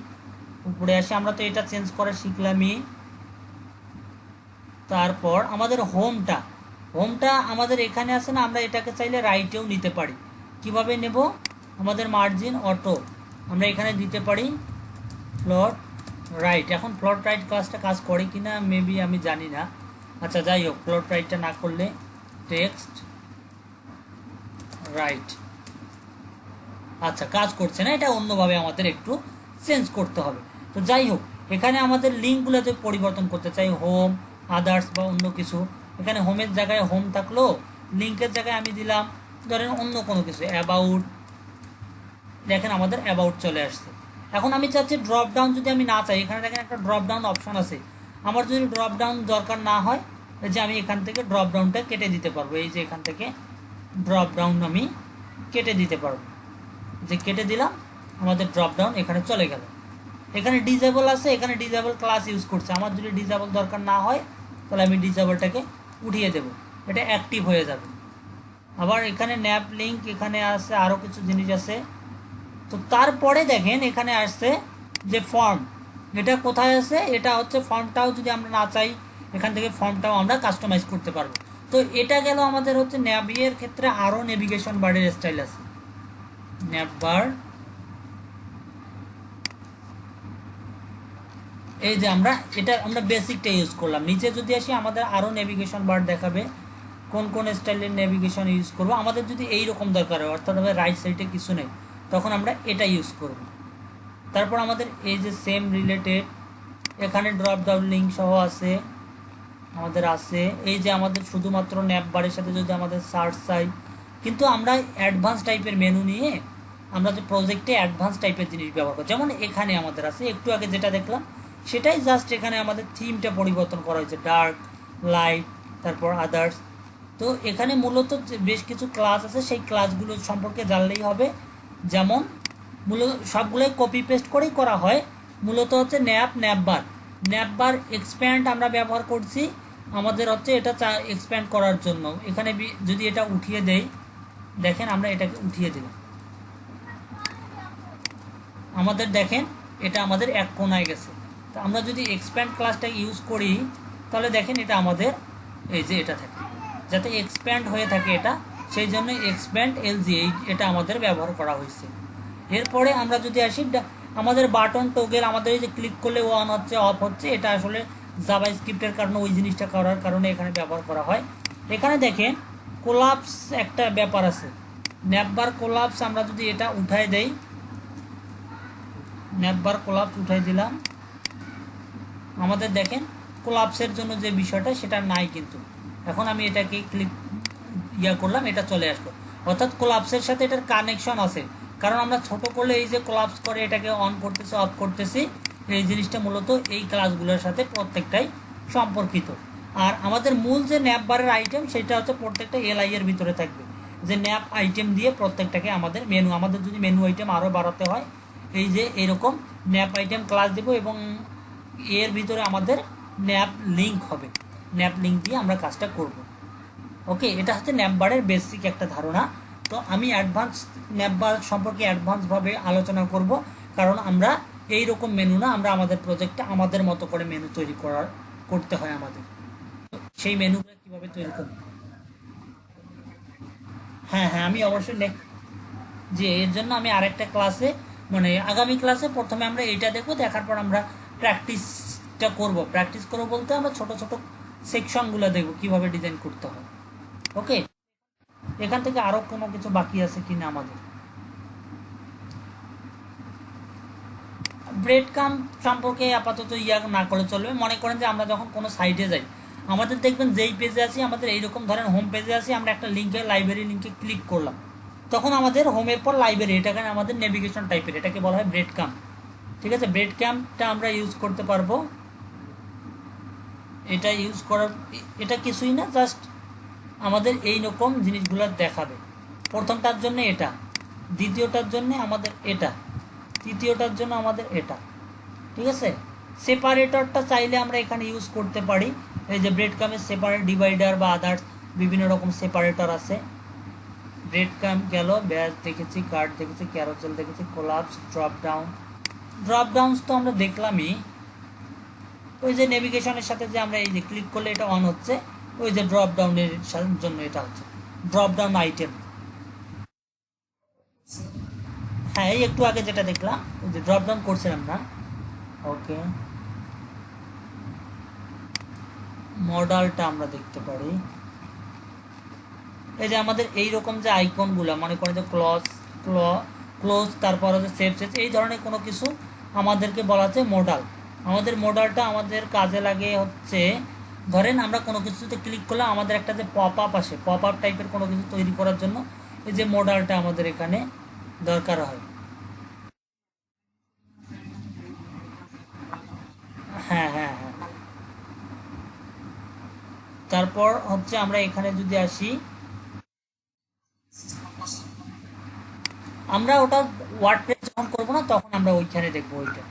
S1: আমরা তো এটা চেঞ্জ করা শিখলামই। তারপর আমাদের হোমটা আমাদের এখানে আছে না, আমরা এটাকে চাইলে রাইটেও নিতে পারি। কিভাবে নেব, আমাদের মার্জিন অটো আমরা এখানে দিতে পারি প্লট রাইট। এখন প্লট রাইট ক্লাসটা কাজ করে কিনা মেবি আমি জানি না। আচ্ছা যাই হোক, প্লট রাইটটা না করলে টেক্সট রাইট, আচ্ছা কাজ করছে না, এটা অন্যভাবে আমাদের একটু চেঞ্জ করতে হবে। তো যাই হোক, এখানে আমাদের লিঙ্কগুলোতে পরিবর্তন করতে চাই, হোম আদার্স বা অন্য কিছু। এখানে হোমের জায়গায় হোম থাকলো, লিঙ্কের জায়গায় আমি দিলাম ধরেন অন্য কোনো কিছু, অ্যাবাউট। দেখেন আমাদের অ্যাবাউট চলে আসছে। এখন আমি চাচ্ছি ড্রপ ডাউন যদি আমি না চাই, এখানে দেখেন একটা ড্রপ ডাউন অপশন আছে। আমার যদি ড্রপ ডাউন দরকার না হয়, যে আমি এখান থেকে ড্রপ ডাউনটা কেটে দিতে পারবো। এই যে এখান থেকে ড্রপ ডাউন আমি কেটে দিতে পারবো, যে কেটে দিলাম, আমাদের ড্রপ ডাউন এখানে চলে গেল। এখানে ডিজেবল আছে, এখানে ডিজেবল ক্লাস ইউজ করছে। আমার যদি ডিজেবল দরকার না হয়, তাহলে আমি ডিজেবলটাকে উঠিয়ে দেব, এটা অ্যাক্টিভ হয়ে যাবে। আবার এখানে ন্যাপ লিঙ্ক, এখানে আছে আরও কিছু জিনিস আছে। তো তারপরে দেখেন এখানে আসছে যে ফর্ম, এটা কোথায় আছে, এটা হচ্ছে ফর্মটাও যদি আমরা না চাই, এখান থেকে ফর্মটাও আমরা কাস্টমাইজ করতে পারবো। তো এটা গেল আমাদের হচ্ছে ন্যাভিয়ের ক্ষেত্রে আরও নেভিগেশন বারের স্টাইল আছে। ন্যাপ বার, এই যে আমরা বেসিকটা ইউজ করলাম। নিচে যদি আসি, আমাদের আরও নেভিগেশন বার দেখাবে কোন কোন স্টাইলের নেভিগেশন ইউজ করব। আমাদের যদি এই রকম দরকার হয়, অর্থাৎ আমাদের রাইট সাইডে কিছু নেই, তখন আমরা এটা ইউজ করব। তারপর আমাদের এই যে সেম রিলেটেড, এখানে ড্রপ ডাউন লিঙ্ক সহ আছে আমাদের আছে। এই যে আমাদের শুধুমাত্র ন্যাপ বারের সাথে যদি আমাদের সার্চ চাই, কিন্তু আমরা অ্যাডভান্স টাইপের মেনু নিয়ে আমরা যে প্রজেক্টে অ্যাডভান্স টাইপের জিনিস ব্যবহার করি। যেমন এখানে আমাদের আছে, একটু আগে যেটা দেখলাম সেটাই, জাস্ট এখানে আমাদের থিমটা পরিবর্তন করা হয়েছে, ডার্ক লাইট তারপর আদার্স। তো এখানে মূলত বেশ কিছু ক্লাস আছে, সেই ক্লাসগুলো সম্পর্কে জানলেই হবে। যেমন মূলত সবগুলোই কপি পেস্ট করেই করা হয়। মূলত হচ্ছে ন্যাপ বার এক্সপ্যান্ড আমরা ব্যবহার করছি আমাদের হচ্ছে এটা এক্সপ্যান্ড করার জন্য। এখানে যদি এটা উঠিয়ে দেই, দেখেন আমরা এটাকে উঠিয়ে দিলাম, আমাদের দেখেন এটা আমাদের এক কোণায় গেছে। তো আমরা যদি এক্সপ্যান্ড ক্লাসটা ইউজ করি, তাহলে দেখেন এটা আমাদের এই যে এটা থাকে, যাতে এক্সপ্যান্ড হয়ে থাকে এটা, সেই জন্য এক্সপ্যান্ড এলজি এটা আমাদের ব্যবহার করা হয়েছে। এরপরে আমরা যদি আসি, আমাদের বাটন টোগেল, আমাদের এই যে ক্লিক করলে অন হচ্ছে অফ হচ্ছে, এটা আসলে জাভা স্ক্রিপ্টের কারণে ওই জিনিসটা করার কারণে এখানে ব্যবহার করা হয়। এখানে দেখেন কোলাপস একটা ব্যাপার আছে, ন্যাপবার কোলাপস আমরা যদি এটা উঠাই দেই, ন্যাপবার কোলাপস উঠাই দিলাম, আমাদের দেখেন কোলাপসের জন্য যে বিষয়টা সেটা নাই, কিন্তু এখন আমি এটাকে ক্লিক করলাম, এটা চলে আসলো। অর্থাৎ কোলাপসের সাথে এটার কানেকশন আছে, কারণ আমরা ছোট করলে এই যে কোলাপস করে এটাকে অন করতেছি অফ করতেছি, এই জিনিসটা মূলত এই ক্লাসগুলোর সাথে প্রত্যেকটাই সম্পর্কিত। আর আমাদের মূল যে ন্যাপ বারের আইটেম, সেটা হচ্ছে প্রত্যেকটা এলআই এর ভিতরে থাকবে, যে ন্যাপ আইটেম দিয়ে প্রত্যেকটাকে আমাদের আমাদের যদি মেনু আইটেম আরও বাড়াতে হয়, এই যে এরকম ন্যাপ আইটেম ক্লাস দেব, এবং এর ভিতরে আমাদের ন্যাপ লিঙ্ক হবে, ন্যাপ লিঙ্ক দিয়ে আমরা কাজটা করব। ওকে, এটা হচ্ছে ন্যাপ বারের বেসিক একটা ধারণা। তো আমি অ্যাডভান্স ন্যাপ বার সম্পর্কে অ্যাডভান্সভাবে আলোচনা করব, কারণ আমরা এই রকম মেনু না, আমরা আমাদের প্রজেক্টে আমাদের মতো করে মেনু তৈরি করতে হয় আমাদের। সেই মেনুগুলো কীভাবে তৈরি করব, হ্যাঁ আমি অবশ্যই যে এর জন্য আমি আরেকটা ক্লাসে, মানে আগামী ক্লাসে প্রথমে আমরা এইটা দেখব, দেখার পর আমরা প্র্যাকটিসটা করব। প্র্যাকটিস করবো বলতে আমরা ছোট ছোট সেকশনগুলো দেখব কীভাবে ডিজাইন করতে হয়। ওকে, এখান থেকে আরও কোনো কিছু বাকি আছে কিনা আমাদের? ব্রেড কাম সম্পর্কে আপাতত না করলে চলবে। মনে করেন যে আমরা যখন কোনো সাইটে যাই, আমাদের দেখবেন যেই পেজে আছি, আমাদের এইরকম ধরেন হোম পেজে আছি, আমরা একটা লিঙ্কে লাইব্রেরি লিঙ্কে ক্লিক করলাম, তখন আমাদের হোমের পর লাইব্রেরি, এটাকে আমাদের নেভিগেশন টাইপের, এটাকে বলা হয় ব্রেড কাম। ঠিক আছে, ব্রেড ক্যাম্পটা আমরা ইউজ করতে পারবো। এটা ইউজ করার, এটা কিছুই না, জাস্ট আমাদের এই রকম জিনিসগুলো দেখাবে। প্রথমটার জন্য এটা, দ্বিতীয়টার জন্য আমাদের এটা, তৃতীয়টার জন্য আমাদের এটা। ঠিক আছে, সেপারেটরটা চাইলে আমরা এখানে ইউজ করতে পারি। এই যে ব্রেড কামের সেপারেট ডিভাইডার বা আদার্স বিভিন্ন রকম সেপারেটর আছে, ব্রেড ক্যাম্প গেল, ব্যাচ দেখেছি, কার্ড দেখেছি, ক্যারোসেল দেখেছি, কোলাপস, ড্রপ ডাউনস তো আমরা দেখলামই। ওই যে নেভিগেশনের সাথে যে আমরা এই যে ক্লিক করলে এটা অন হচ্ছে, ওই যে ড্রপ ডাউনের জন্য এটা হচ্ছে ড্রপ ডাউন আইটেম। হ্যাঁ, এই একটু আগে যেটা দেখলাম ওই যে ড্রপ ডাউন করছিলাম না। ওকে, মডেলটা আমরা দেখতে পারি। এই যে আমাদের এইরকম যে আইকনগুলো, মনে করেন যে ক্লোজ, তারপর হচ্ছে সেভ চেঞ্জ, এই ধরনের কোনো কিছু আমাদেরকে বলা হচ্ছে মডেল। আমাদের মডেলটা আমাদের কাজে লাগে হচ্ছে, ধরেন আমরা কোনো কিছুতে ক্লিক করলে আমাদের একটা যে পপ আপ আসে, পপ আপ টাইপের কোনো কিছু তৈরি করার জন্য এই যে মডেলটা আমাদের এখানে দরকার হয়। হ্যাঁ হ্যাঁ হ্যাঁ। তারপর হচ্ছে আমরা এখানে যদি আসি, আমরা ওটা ওয়ার্ডপ্রেস যখন করবো না তখন আমরা ওইখানে দেখবো ওইটা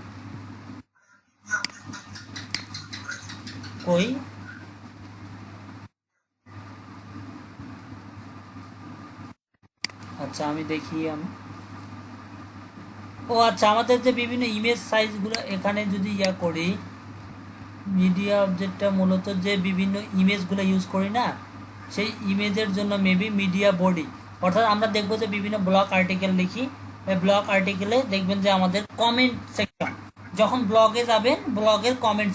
S1: কই। আচ্ছা আমি দেখি ও আচ্ছা, আমাদের যে বিভিন্ন ইমেজ সাইজগুলো এখানে যদি ইয়া করি, মিডিয়া অবজেক্টটা মূলত যে বিভিন্ন ইমেজগুলো ইউজ করি না, সেই ইমেজের জন্য মেবি মিডিয়া বডি, অর্থাৎ আমরা দেখবো যে বিভিন্ন ব্লগ আর্টিকেল লিখি, এই ব্লগ আর্টিকেলে দেখবেন যে আমাদের কমেন্ট সেকশন, যখন ব্লগে যাবেন ব্লগের কমেন্ট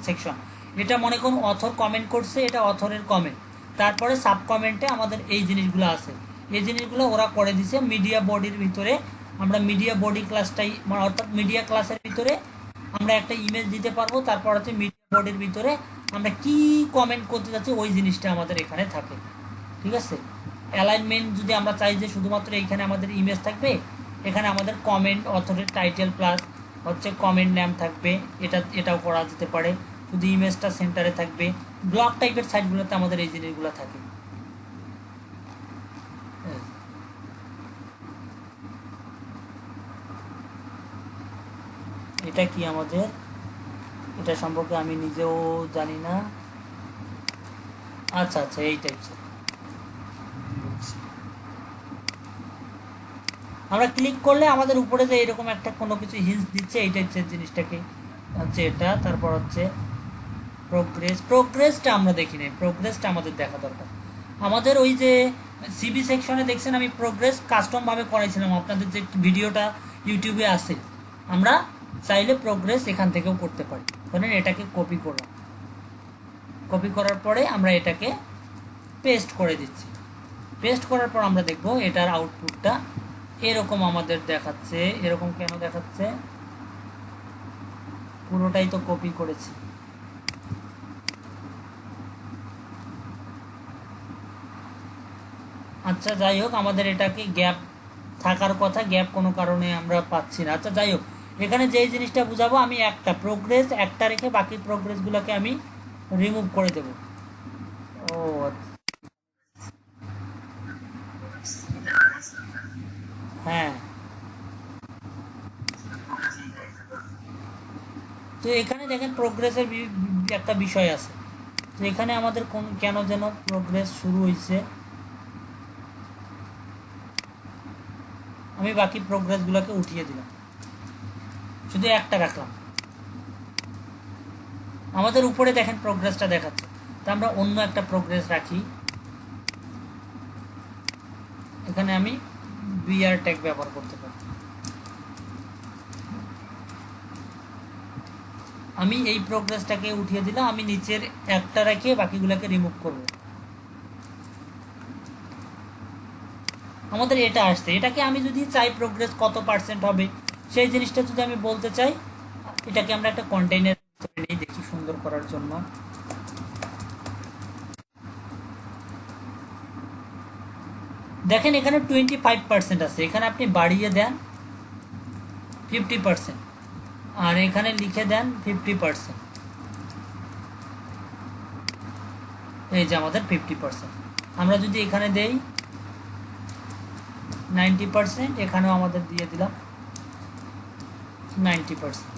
S1: সেকশন, এটা মনে করুন অথর কমেন্ট করছে, এটা অথরের কমেন্ট, তারপরে সাব কমেন্টে আমাদের এই জিনিসগুলো আছে, এই জিনিসগুলো ওরা করে দিছে মিডিয়া বডির ভিতরে। আমরা মিডিয়া বডি ক্লাসটাই, অর্থাৎ মিডিয়া ক্লাসের ভিতরে আমরা একটা ইমেজ দিতে পারবো, তারপর হচ্ছে মিডিয়া বডির ভিতরে আমরা কি কমেন্ট করতে যাচ্ছি ওই জিনিসটা আমাদের এখানে থাকে। ঠিক আছে, অ্যালাইনমেন্ট যদি আমরা চাই যে শুধুমাত্র এইখানে আমাদের ইমেজ থাকবে, এখানে আমাদের কমেন্ট অথরের টাইটেল প্লাস হচ্ছে কমেন্ট নেম থাকবে, এটাও করা যেতে পারে, শুধু ইমেজটা সেন্টারে থাকবে। ব্লগ টাইপের সাইটগুলোতে আমাদের এই জিনিসগুলো থাকে। এটা কি আমাদের, এটা সম্পর্কে আমি নিজেও জানি না। আচ্ছা আচ্ছা, এই টাইপসের আমরা ক্লিক করলে আমাদের উপরে যে এরকম একটা কোনো কিছু হিন্স দিচ্ছে, এই টাইপসের জিনিসটাকে হচ্ছে এটা। তারপর হচ্ছে প্রোগ্রেসটা আমরা দেখি নাই, প্রোগ্রেসটা আমাদের দেখা দরকার। আমাদের ওই যে সিবি সেকশনে দেখছেন আমি প্রোগ্রেস কাস্টমভাবে করাইছিলাম, আপনাদের যে ভিডিওটা ইউটিউবে আছে, আমরা চাইলে প্রোগ্রেস এখান থেকেও করতে পারি। ধরেন এটাকে কপি করলাম, কপি করার পরে আমরা এটাকে পেস্ট করে দিচ্ছি, পেস্ট করার পর আমরা দেখব এটার আউটপুটটা এরকম আমাদের দেখাচ্ছে। এরকম কেন দেখাচ্ছে, পুরোটাই তো কপি করেছি। আচ্ছা যাই হোক, আমাদের এটাকে গ্যাপ থাকার কথা, গ্যাপ কোনো কারণে আমরা পাচ্ছি না। আচ্ছা যাই হোক, এখানে যেই জিনিসটা বুঝাবো, আমি একটা প্রোগ্রেস একটা রেখে বাকি প্রোগ্রেসগুলোকে আমি রিমুভ করে দেব। ও হ্যাঁ, তো এখানে দেখেন প্রোগ্রেসের একটা বিষয় আছে, তো এখানে আমাদের কেন যেন প্রোগ্রেস শুরু হয়েছে, আমি বাকি প্রোগ্রেসগুলোকে উঠিয়ে দিলাম, শুধু একটা রাখলাম। আমাদের উপরে দেখেন প্রোগ্রেসটা দেখাচ্ছে, তো আমরা অন্য একটা প্রোগ্রেস রাখি। এখানে আমি বিআর ট্যাগ ব্যবহার করতে পারি। আমি এই প্রোগ্রেসটাকে উঠিয়ে দিলাম, আমি নিচের একটা রেখে বাকিগুলোকে রিমুভ করব। আমাদের এটা আসছে, এটাকে আমি যদি চাই প্রোগ্রেস কত পার্সেন্ট হবে সেই জিনিসটা যদি আমি বলতে চাই, এটাকে আমরা একটা কন্টেইনার নিয়ে দেখি সুন্দর করার জন্য। দেখেন এখানে 25% আছে, এখানে আপনি বাড়িয়ে দেন 50%, আর এখানে লিখে দেন 50%, এই যে আমাদের 50%। আমরা যদি এখানে দেই 90%, এখানেও আমাদের দিয়ে দিলাম 90%,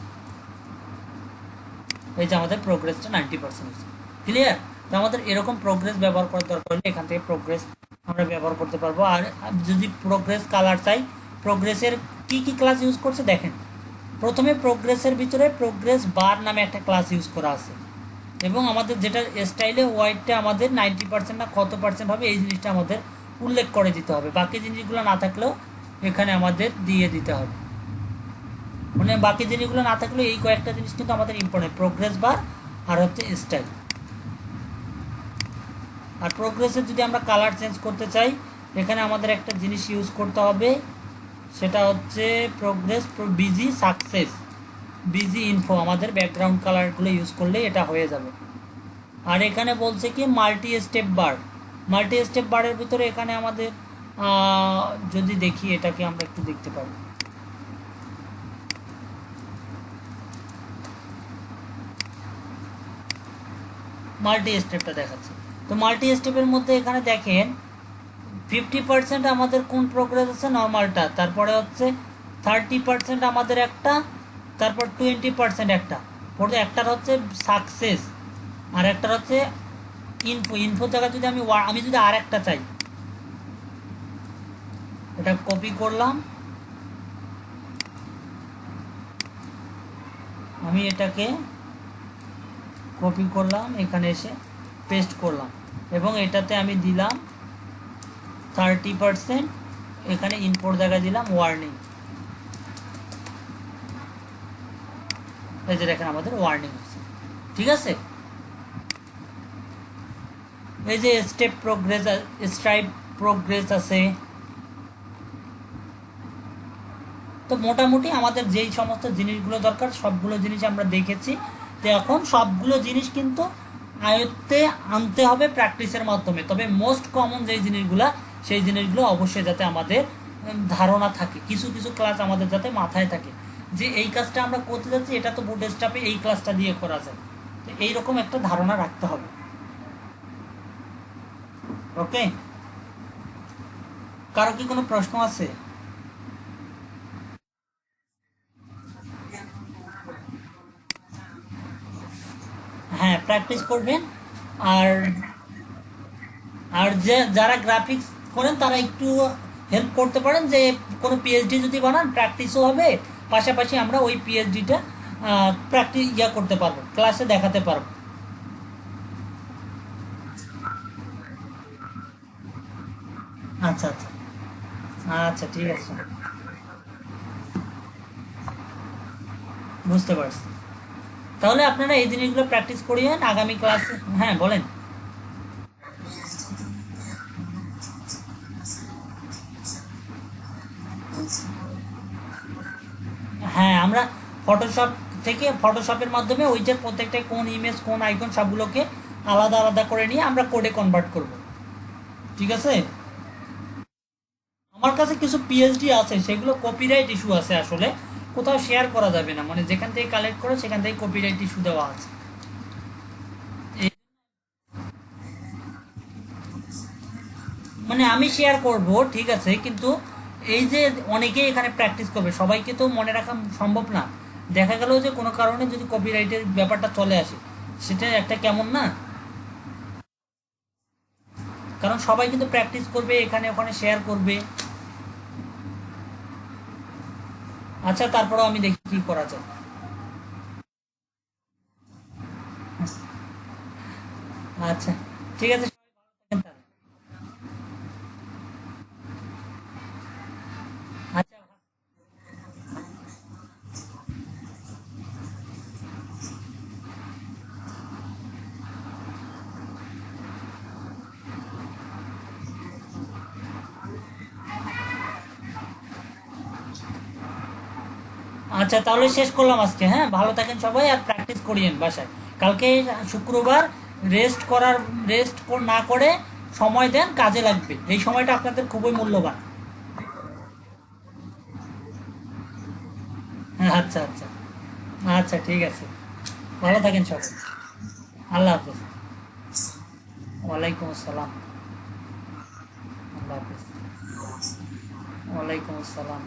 S1: এই যে আমাদের প্রোগ্রেসটা 90% ক্লিয়ার। তো আমাদের এরকম প্রোগ্রেস ব্যবহার করার দরকার হলে এখান থেকে প্রোগ্রেস আমরা ব্যবহার করতে পারবো। আর যদি প্রোগ্রেস কালার চাই, প্রোগ্রেসের কি কি ক্লাস ইউজ করছে দেখেন। প্রথমে প্রোগ্রেসের ভিতরে প্রোগ্রেস বার নামে একটা ক্লাস ইউজ করা আছে, এবং আমাদের যেটা স্টাইলে হোয়াইটটা আমাদের 90% না কত পার্সেন্ট হবে এই জিনিসটা আমাদের উল্লেখ করে দিতে হবে। বাকি জিনিসগুলো না থাকলেও এখানে আমাদের দিয়ে দিতে হবে। মানে বাকি জিনিসগুলো না থাকলেও এই কয়েকটা জিনিস কিন্তু আমাদের ইম্পর্টেন্ট, প্রোগ্রেস বার আর হচ্ছে স্টাইল। আর প্রোগ্রেসের যদি আমরা কালার চেঞ্জ করতে চাই, এখানে আমাদের একটা জিনিস ইউজ করতে হবে, সেটা হচ্ছে progress busy success busy info, আমাদের ব্যাকগ্রাউন্ড কালারগুলো ইউজ করলে এটা হয়ে যাবে। আর এখানে বলছে কি মাল্টি স্টেপ বার, মাল্টি স্টেপ বারের ভিতরে এখানে আমাদের যদি দেখি এটাকে আমরা একটু দেখতে পাবো। মাল্টি স্টেপটা দেখাচ্ছে। তো মাল্টি স্টেপের মধ্যে এখানে দেখেন 50% আমাদের কোন প্রোগ্রেস আছে, নর্মালটা, তারপরে হচ্ছে 30% আমাদের একটা, তারপর 20% একটা, পরে একটার হচ্ছে সাকসেস, আর একটার হচ্ছে ইনফো। ইনফো জায়গায় যদি আমি যদি আর একটা চাই, এটা কপি করলাম, আমি এটাকে কপি করলাম, এখানে এসে পেস্ট করলাম, এবং এটাতে আমি দিলাম 30%, এখানে ইনপোর্ট জায়গায় দিলাম ওয়ার্নিং। এই যে দেখেন আমাদের ওয়ার্নিং আছে, ঠিক আছে। এই যে স্টেপ প্রোগ্রেস, স্ট্রাইপ প্রোগ্রেস আছে। তো মোটামুটি আমাদের যেই সমস্ত জিনিসগুলো দরকার সবগুলো জিনিস আমরা দেখেছি। তো এখন সবগুলো জিনিস কিন্তু আয়ত্তে আনতে হবে প্র্যাকটিসের মাধ্যমে। তবে মোস্ট কমন যেই জিনিসগুলো, সেই জিনিসগুলো অবশ্যই যাতে আমাদের ধারণা থাকে, কিছু কিছু ক্লাস আমাদের যাতে মাথায় থাকে যে এই কাজটা আমরা করতে যাচ্ছি, এটা তো বুটস্ট্র্যাপে এই ক্লাসটা দিয়ে করা যায়। তো এইরকম একটা ধারণা রাখতে হবে। ওকে, কারো কি কোনো প্রশ্ন আছে? হ্যাঁ, প্র্যাকটিস করবেন। আর আর যে যারা গ্রাফিক্স করেন তারা একটু হেল্প করতে পারেন, যে কোনো পিএইচডি যদি বানান প্র্যাকটিসও হবে, পাশাপাশি আমরা ওই পিএইচডিটা প্র্যাকটিস করতে পারবো, ক্লাসে দেখাতে পারবো। আচ্ছা আচ্ছা, আচ্ছা ঠিক আছে, বুঝতে পারছি। তাহলে আপনারা এই জিনিসগুলো প্র্যাকটিস করিয়েন আগামী ক্লাসে। হ্যাঁ বলেন। হ্যাঁ, আমরা ফটোশপ থেকে, ফটোশপের মাধ্যমে ওইটার প্রত্যেকটা কোন ইমেজ কোন আইকন সবগুলোকে আলাদা আলাদা করে নিয়ে আমরা কোডে কনভার্ট করব, ঠিক আছে। আমার কাছে কিছু পিএইচডি আছে, সেগুলো কপিরাইট ইস্যু আছে, আসলে কোথাও শেয়ার করা যাবে না, মানে যেখান থেকে কালেক্ট করে সেখান থেকে কপিরাইট ইস্যু দেওয়া আছে। এই- মানে আমি শেয়ার করব, ঠিক আছে, কিন্তু এই যে অনেকেই এখানে প্র্যাকটিস করবে, সবাইকে তো মনে রাখা সম্ভব না। দেখা গেল যে কোনো কারণে যদি কপিরাইটের ব্যাপারটা চলে আসে, সেটা একটা কেমন না, কারণ সবাই কিন্তু প্র্যাকটিস করবে, এখানে ওখানে শেয়ার করবে। আচ্ছা, তারপরেও আমি দেখি কি করা যায়। আচ্ছা ঠিক আছে, সবাই ভালো থাকেন তাহলে। আচ্ছা, আচ্ছা তাহলে শেষ করলাম আজকে। হ্যাঁ, ভালো থাকেন সবাই, আর প্র্যাকটিস করিয়েন বাসায়। কালকে শুক্রবার, রেস্ট করার, রেস্ট না করে সময় দেন, কাজে লাগবে, এই সময়টা আপনাদের খুবই মূল্যবান। হ্যাঁ, আচ্ছা আচ্ছা, আচ্ছা ঠিক আছে, ভালো থাকেন সবাই। আল্লাহ হাফেজ। ওয়ালাইকুম আসসালাম। আল্লাহ হাফেজ। ওয়ালাইকুম আসসালাম।